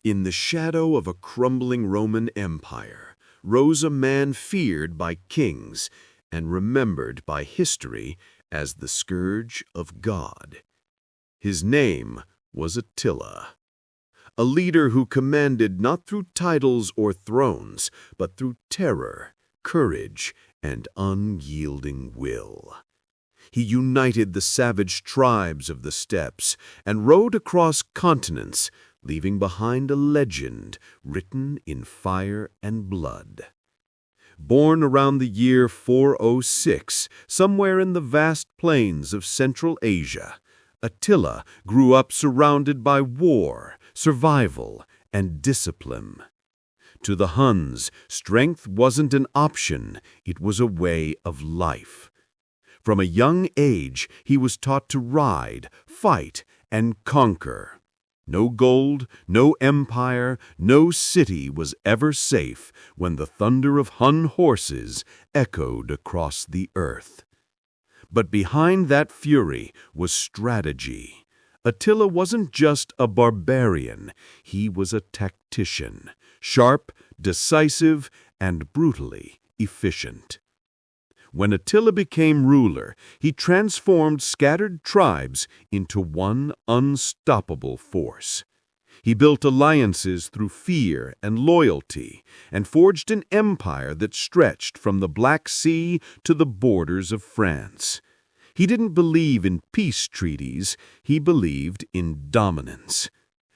In the shadow of a crumbling Roman Empire rose a man feared by kings and remembered by history as the Scourge of God. His name was Attila, a leader who commanded not through titles or thrones, but through terror, courage, and unyielding will. He united the savage tribes of the steppes and rode across continents, leaving behind a legend written in fire and blood. Born around the year 406, somewhere in the vast plains of Central Asia, Attila grew up surrounded by war, survival, and discipline. To the Huns, strength wasn't an option, it was a way of life. From a young age, he was taught to ride, fight, and conquer. No gold, no empire, no city was ever safe when the thunder of Hun horses echoed across the earth. But behind that fury was strategy. Attila wasn't just a barbarian, he was a tactician, sharp, decisive, and brutally efficient. When Attila became ruler, he transformed scattered tribes into one unstoppable force. He built alliances through fear and loyalty, and forged an empire that stretched from the Black Sea to the borders of France. He didn't believe in peace treaties, he believed in dominance.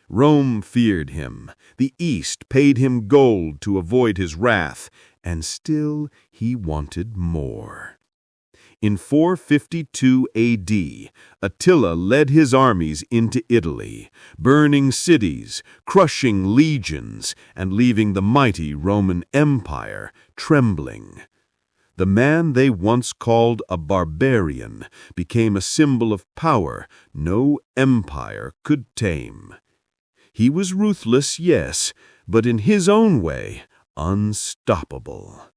Rome feared him, the East paid him gold to avoid his wrath, and still he wanted more. In 452 A.D., Attila led his armies into Italy, burning cities, crushing legions, and leaving the mighty Roman Empire trembling. The man they once called a barbarian became a symbol of power no empire could tame. He was ruthless, yes, but in his own way, unstoppable.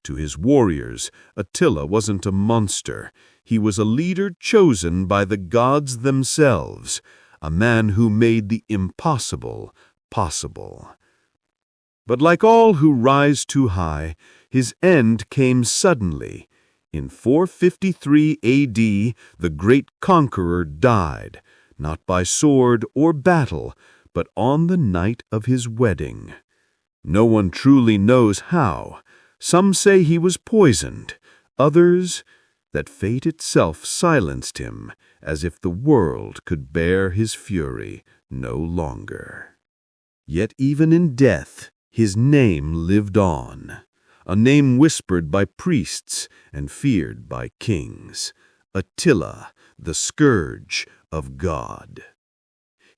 To his warriors, Attila wasn't a monster. He was a leader chosen by the gods themselves, a man who made the impossible possible. But like all who rise too high, his end came suddenly. In 453 A.D., the great conqueror died, not by sword or battle, but on the night of his wedding. No one truly knows how. Some say he was poisoned, others that fate itself silenced him, as if the world could bear his fury no longer. Yet even in death, his name lived on, a name whispered by priests and feared by kings. Attila, the Scourge of God.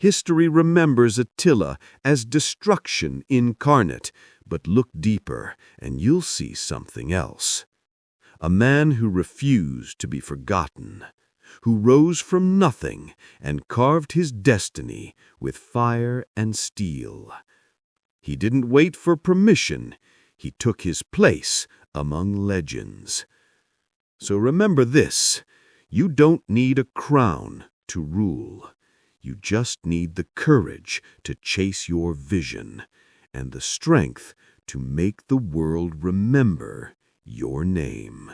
History remembers Attila as destruction incarnate, but look deeper and you'll see something else. A man who refused to be forgotten, who rose from nothing and carved his destiny with fire and steel. He didn't wait for permission, he took his place among legends. So remember this, you don't need a crown to rule. You just need the courage to chase your vision and the strength to make the world remember your name.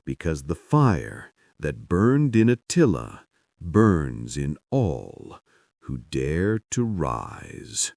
Because the fire that burned in Attila burns in all who dare to rise.